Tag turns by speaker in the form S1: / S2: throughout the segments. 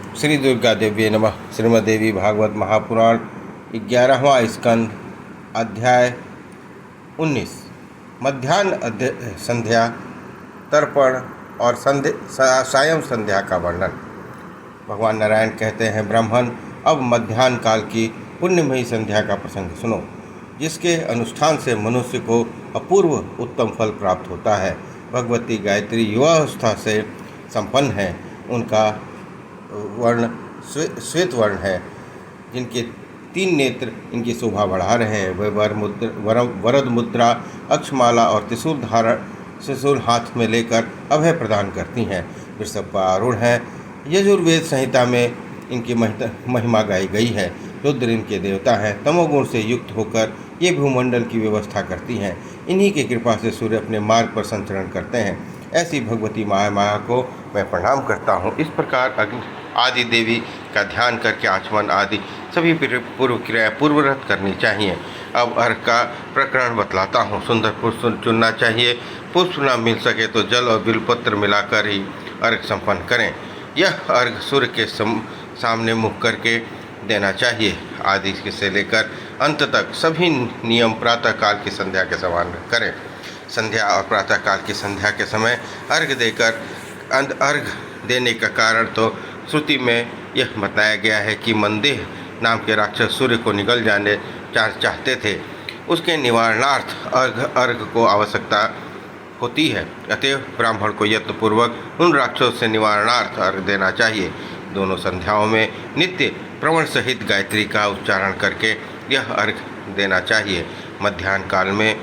S1: श्री दुर्गा देवी नमः। श्रीमद्देवी भागवत महापुराण 11वां स्कंद अध्याय 19 मध्यान्ह संध्या तर्पण और सायं संध्या का वर्णन। भगवान नारायण कहते हैं, ब्राह्मण अब मध्यान्ह काल की पुण्यमयी संध्या का प्रसंग सुनो, जिसके अनुष्ठान से मनुष्य को अपूर्व उत्तम फल प्राप्त होता है। भगवती गायत्री युवावस्था से संपन्न है, उनका वर्ण श्वेत वर्ण है, जिनके 3 नेत्र इनकी शोभा बढ़ा रहे हैं। वे वरद मुद्रा, अक्षमाला और त्रिशूल हाथ में लेकर अभय प्रदान करती हैं। वृषभ पर आरूढ़ हैं। यजुर्वेद संहिता में इनकी महिमा गाई गई है। रुद्र इनके देवता हैं। तमोगुण से युक्त होकर ये भूमंडल की व्यवस्था करती हैं। इन्हीं की कृपा से सूर्य अपने मार्ग पर संचरण करते हैं। ऐसी भगवती माया को मैं प्रणाम करता हूँ। इस प्रकार अग्नि आदि देवी का ध्यान करके आचमन आदि सभी पूर्व क्रिया पूर्वरत करनी चाहिए। अब अर्घ का प्रकरण बतलाता हूँ। सुंदर पुष्प चुनना चाहिए। पुष्प न मिल सके तो जल और बिलपत्र मिलाकर ही अर्घ संपन्न करें। यह अर्घ सूर्य के सामने मुख करके देना चाहिए। आदि से लेकर अंत तक सभी नियम प्रातःकाल की संध्या के समान करें। संध्या और प्रातःकाल की संध्या के समय अर्घ देकर अर्घ देने का कारण तो श्रुति में यह बताया गया है कि मंदेह नाम के राक्षस सूर्य को निगल जाने चाहते थे। उसके निवारणार्थ अर्घ को आवश्यकता होती है। अतएव ब्राह्मण को यत्नपूर्वक उन राक्षसों से निवारणार्थ अर्घ देना चाहिए। दोनों संध्याओं में नित्य प्रवण सहित गायत्री का उच्चारण करके यह अर्घ देना चाहिए। मध्याह्न काल में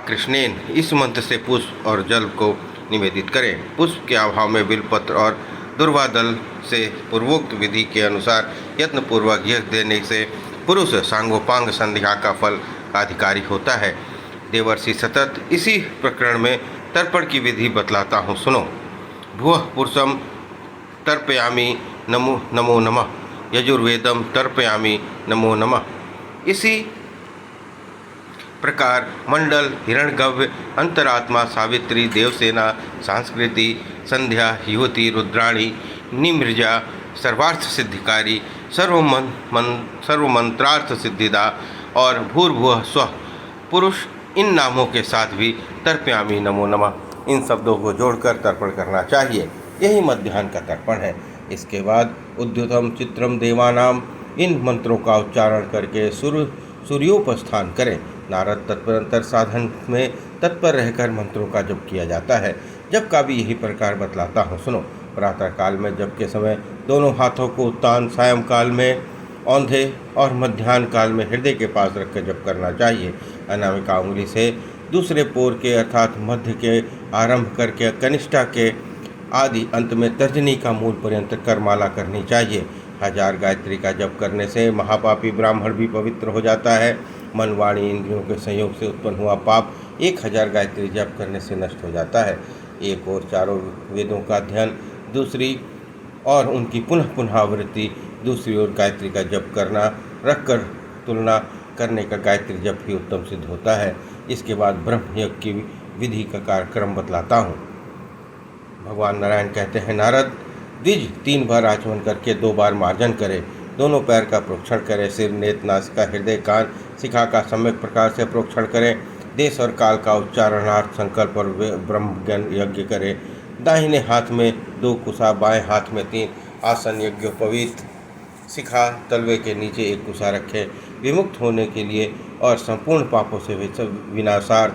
S1: कृष्णेन इस मंत्र से पुष्प और जल को निवेदित करें। पुष्प के अभाव में बिलपत्र और दुर्वादल से पूर्वोक्त विधि के अनुसार यत्नपूर्वक यह देने से पुरुष सांगोपांग संध्या का फल अधिकारी होता है। देवर्षि सतत इसी प्रकरण में तर्पण की विधि बतलाता हूँ, सुनो। भुवः पुरुषम तर्पयामि नमो नमः। यजुर्वेदम तर्पयामि नमो नमः। इसी प्रकार मंडल, हिरण्यगव्य, अंतरात्मा, सावित्री, देवसेना, संस्कृति, संध्या, युवती, रुद्राणी, निमृजा, सर्वार्थ सिद्धिकारी, सर्वमंत्रार्थ सिद्धिदा और भूर्भुवः स्वः पुरुष इन नामों के साथ भी तर्पयामि नमो नमः इन शब्दों को जोड़कर तर्पण करना चाहिए। यही मध्याह्न का तर्पण है। इसके बाद उद्युतम चित्रम देवानाम इन मंत्रों का उच्चारण करके सूर्योपस्थान करें। नारद तत्परंतर साधन में तत्पर रहकर मंत्रों का जप किया जाता है। जप का भी यही प्रकार बतलाता हूँ, सुनो। प्रातःकाल में जप के समय दोनों हाथों को उत्तान, सायंकाल में औंधे और मध्याह्न काल में हृदय के पास रखकर जप करना चाहिए। अनामिका उंगली से दूसरे पोर के अर्थात मध्य के आरंभ करके कनिष्ठा के आदि अंत में तर्जनी का मूल पर्यंत करमाला करनी चाहिए। 1000 गायत्री का जप करने से महापापी ब्राह्मण भी पवित्र हो जाता है। मन, वाणी, इंद्रियों के संयोग से उत्पन्न हुआ पाप 1000 गायत्री जप करने से नष्ट हो जाता है। एक और चारों वेदों का अध्ययन, दूसरी और उनकी पुनः आवृत्ति, दूसरी ओर गायत्री का जप करना, रखकर तुलना करने का गायत्री जप ही उत्तम सिद्ध होता है। इसके बाद ब्रह्म यज्ञ की विधि का कार्यक्रम बतलाता हूँ। भगवान नारायण कहते हैं, नारद द्विज 3 बार आचमन करके 2 बार मार्जन करे। दोनों पैर का प्रोक्षण करें। सिर, नेत्र, नासिका, हृदय, कान, शिखा का सम्यक प्रकार से प्रोक्षण करें। देश और काल का उच्चारणार्थ संकल्प और ब्रह्म ज्ञान यज्ञ करें। दाहिने हाथ में 2 कुशा, बाएं हाथ में 3 आसन यज्ञोपवीत, शिखा तलवे के नीचे 1 कुशा रखें। विमुक्त होने के लिए और संपूर्ण पापों से विनाशार्थ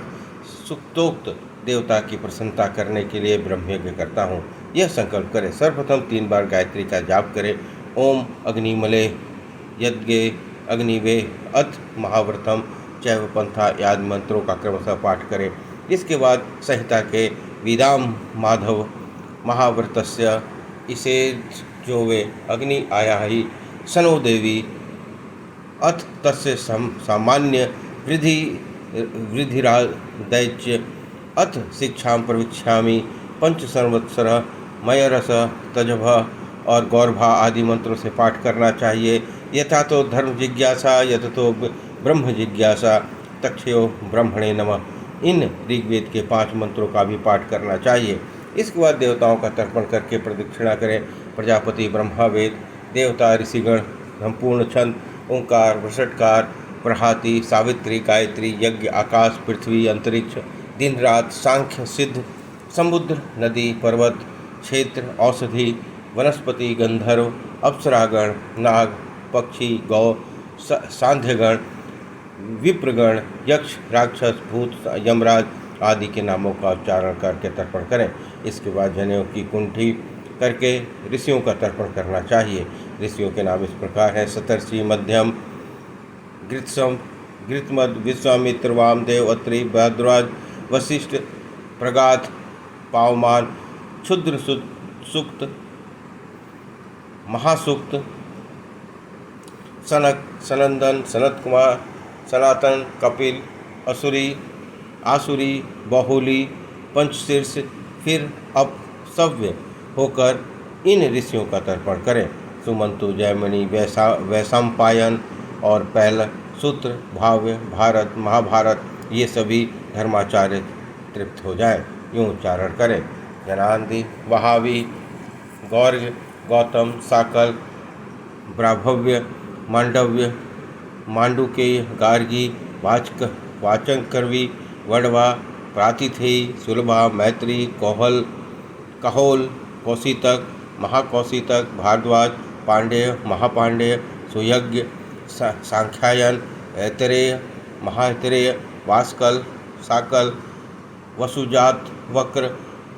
S1: सुक्तोक्त देवता की प्रसन्नता करने के लिए ब्रह्म यज्ञ करता हूँ, यह संकल्प करें। सर्वप्रथम 3 बार गायत्री का जाप करें। ओम अग्निमले यज्ञे अग्निवे अथ महाव्रतम चैव पंथा आदि मंत्रों का क्रमशः पाठ करें। इसके बाद संहिता के विदाम माधव महाव्रतस्य इसे जो वे अग्नि आया ही सनो देवी अथ तस्य सामान्य वृद्धिरादैच्य अथ शिक्षां प्रविक्ष्यामि पंच संवत्सर मयरस तजभ और गौरभा आदि मंत्रों से पाठ करना चाहिए। यथा तो धर्म जिज्ञासा, यथा तो ब्रह्म जिज्ञासा, तक्षयो ब्रह्मणे नमः इन ऋग्वेद के 5 मंत्रों का भी पाठ करना चाहिए। इसके बाद देवताओं का तर्पण करके प्रदक्षिणा करें। प्रजापति ब्रह्मा वेद देवता ऋषिगण संपूर्ण छंद ओंकार वृषटकार प्रहाति सावित्री गायत्री यज्ञ आकाश पृथ्वी अंतरिक्ष दिन रात सांख्य सिद्ध समुद्र नदी पर्वत क्षेत्र औषधि वनस्पति गंधर्व अप्सरागण नाग पक्षी गौ सांध्यगण विप्रगण यक्ष राक्षस भूत यमराज आदि के नामों का उच्चारण करके तर्पण करें। इसके बाद जनेऊ की कुंठी करके ऋषियों का तर्पण करना चाहिए। ऋषियों के नाम इस प्रकार हैं: सतर्षि मध्यम गृत्सम गृतमद विश्वामित्र वामदेव अत्रि भद्रराज वशिष्ठ प्रगाथ पावमान क्षुद्र सुक्त महासुक्त सनक सनंदन सनत कुमार सनातन कपिल असुरी आसुरी बाहुली पंचशीर्ष फिर अपसव्य होकर इन ऋषियों का तर्पण करें। सुमंतु जयमणि वैशंपायन और पहल सूत्र भाव्य भारत महाभारत ये सभी धर्माचार्य तृप्त हो जाएं, यूँ उच्चारण करें। जनांदी वहावी गौर्य गौतम साकल ब्राभव्य मांडव्य मांडुकेय गार्गी वाचंकरवी वडवा प्रातिथेयी सुलभा मैत्री कोहल कहोल कौशितक महाकौशितक भारद्वाज पांडेय महापांडेय सुयज्ञ सांख्यायन ऐतरेय महाऐतरेय वास्कल साकल वसुजात वक्र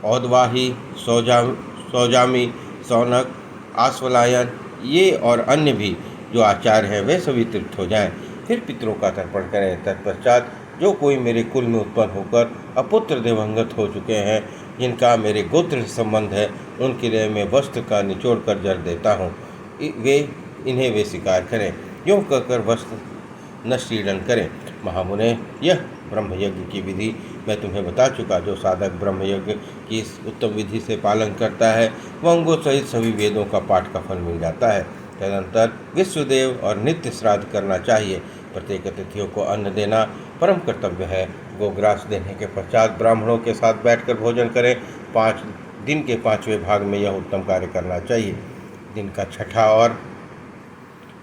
S1: औदवाही सौजामी सौनक आश्वलायन ये और अन्य भी जो आचार्य हैं वे सभी तृप्त हो जाएं। फिर पितरों का तर्पण करें। तत्पश्चात जो कोई मेरे कुल में उत्पन्न होकर अपुत्र देवंगत हो चुके हैं, जिनका मेरे गोत्र से संबंध है, उनके लिए मैं वस्त्र का निचोड़ कर जल देता हूँ। इन्हें वे स्वीकार करें। यूँ कहकर वस्त्र नष्टीदन करें। महामुने, यह ब्रह्मयज्ञ की विधि मैं तुम्हें बता चुका। जो साधक ब्रह्मयज्ञ की इस उत्तम विधि से पालन करता है वह अंगों सहित सभी वेदों का पाठ का फल मिल जाता है। तदनंतर विश्वदेव और नित्य श्राद्ध करना चाहिए। प्रत्येक अतिथियों को अन्न देना परम कर्तव्य है। गोग्रास देने के पश्चात ब्राह्मणों के साथ बैठकर भोजन करें। 5 दिन के 5वें भाग में यह उत्तम कार्य करना चाहिए। दिन का 6ठा और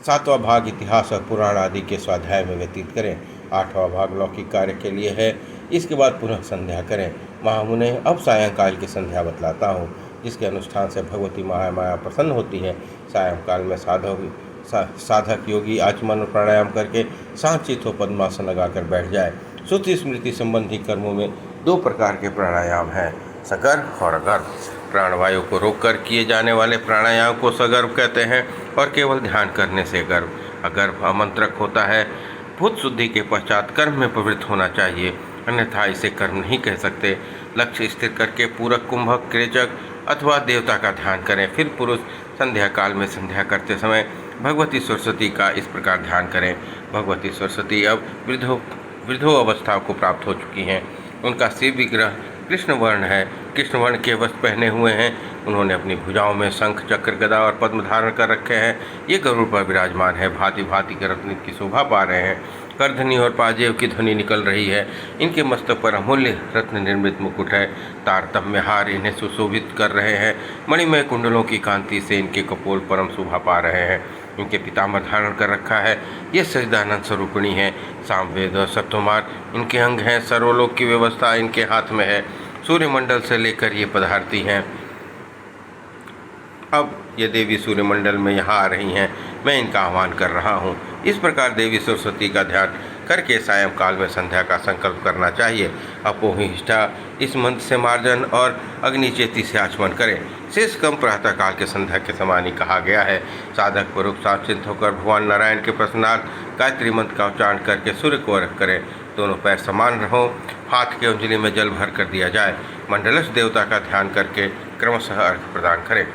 S1: 7वां भाग इतिहास और पुराण आदि के स्वाध्याय में व्यतीत करें। 8वां भाग लौकिक कार्य के लिए है। इसके बाद पुनः संध्या करें। महामुने, अब सायंकाल की संध्या बतलाता हूँ, जिसके अनुष्ठान से भगवती महामाया प्रसन्न होती है। सायंकाल में साधक योगी आचमन और प्राणायाम करके शांतचित्त हो पद्मासन लगाकर बैठ जाए। श्रुति स्मृति संबंधी कर्मों में 2 प्रकार के प्राणायाम हैं, सगर्भ और अगर्भ। प्राणवायु को रोककर किए जाने वाले प्राणायाम को सगर्भ कहते हैं और केवल ध्यान करने से गर्भ। अगर्भ आमंत्रक होता है। भूत शुद्धि के पश्चात कर्म में प्रवृत्त होना चाहिए, अन्यथा इसे कर्म नहीं कह सकते। लक्ष्य स्थिर करके पूरक कुंभक क्रेचक अथवा देवता का ध्यान करें। फिर पुरुष संध्या काल में संध्या करते समय भगवती सरस्वती का इस प्रकार ध्यान करें। भगवती सरस्वती अब वृद्धो अवस्था को प्राप्त हो चुकी हैं। उनका शिव विग्रह कृष्ण वर्ण है, कृष्ण वर्ण के वस्त्र पहने हुए हैं। उन्होंने अपनी भुजाओं में शंख चक्र गदा और पद्म धारण कर रखे हैं। ये गरुड़ पर विराजमान है, भांति भांति के रत्न की शोभा पा रहे हैं। करधनी और पाजेब की ध्वनि निकल रही है। इनके मस्तक पर अमूल्य रत्न निर्मित मुकुट है। तारतम्य हार इन्हें सुशोभित कर रहे हैं। मणिमय कुंडलों की कांति से इनके कपोल परम शोभा पा रहे हैं। इनके पितामह धारण कर रखा है। ये सच्चिदानंद स्वरूपिणी है। सामवेद और सत्वमार इनके अंग हैं। सर्वलोक की व्यवस्था इनके हाथ में है। सूर्यमंडल से लेकर ये पधारती हैं। अब ये देवी सूर्यमंडल में यहाँ आ रही हैं। मैं इनका आह्वान कर रहा हूँ। इस प्रकार देवी सरस्वती का ध्यान करके सायंकाल में संध्या का संकल्प करना चाहिए। अपोहिष्ठा इस मंत्र से मार्जन और अग्निचेती से आचमन करें। शेष कम प्रातःकाल के संध्या के समान ही कहा गया है। साधक पुरुष साचिंत होकर भगवान नारायण के प्रसन्नार्थ गायत्री मंत्र का उच्चारण करके सूर्य को अर्घ करें। दोनों पैर समान रहो। हाथ की अंजलि में जल भर कर दिया जाए। मंडलस्थ देवता का ध्यान करके क्रमशः अर्घ प्रदान करें।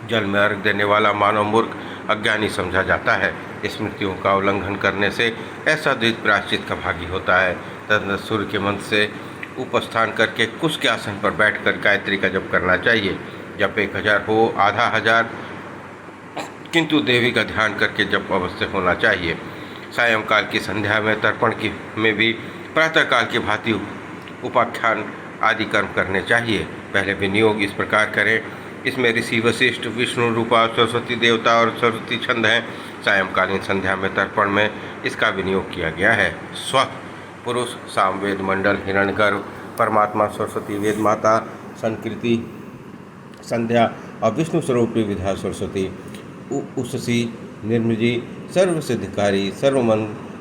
S1: जल में अर्घ देने वाला मानव मूर्ख अज्ञानी समझा जाता है। स्मृतियों का उल्लंघन करने से ऐसा द्वित प्रायश्चित का भागी होता है। तदनंतर सूर्य के मंत्र से उपस्थान करके कुश के आसन पर बैठकर गायत्री का जप करना चाहिए। जप 1000 हो आधा हजार, किंतु देवी का ध्यान करके जप अवश्य होना चाहिए। सायंकाल की संध्या में तर्पण की में भी प्रातःकाल की भांति उपाख्यान आदि कर्म करने चाहिए। पहले विनियोग इस प्रकार करें: इसमें ऋषि वशिष्ठ, विष्णु रूपा, सरस्वती देवता और सरस्वती छंद हैं। सायंकालीन संध्या में तर्पण में इसका विनियोग किया गया है। स्व पुरुष सामवेद मंडल, हिरण्यगर्भ, परमात्मा सरस्वती, वेद माता, संकृति संध्या और विष्णु स्वरूपी विधा सरस्वती, उषसी, निर्मजी, सर्वसिद्धकारी,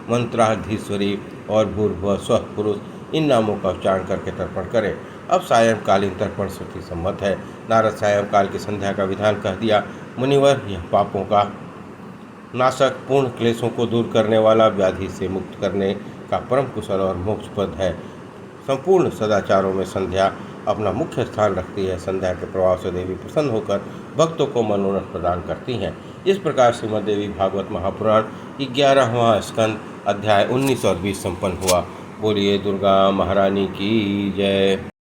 S1: मंत्राधीश्वरी और भूर्भुव स्व पुरुष, इन नामों का उच्चारण करके तर्पण करें। अब सायंकालीन तर्पण श्रुति सम्मत है। नारद सायंकाल की संध्या का विधान कह दिया। मुनिवर, यह पापों का नाशक, पूर्ण क्लेशों को दूर करने वाला, व्याधि से मुक्त करने का परम कुशल और मोक्षप्रद है। संपूर्ण सदाचारों में संध्या अपना मुख्य स्थान रखती है। संध्या के प्रभाव से देवी प्रसन्न होकर भक्तों को मनोरथ प्रदान करती हैं। इस प्रकार श्रीमद् देवी भागवत महापुराण 11वां स्कंद अध्याय 19 और 20 संपन्न हुआ। बोलिए दुर्गा महारानी की जय।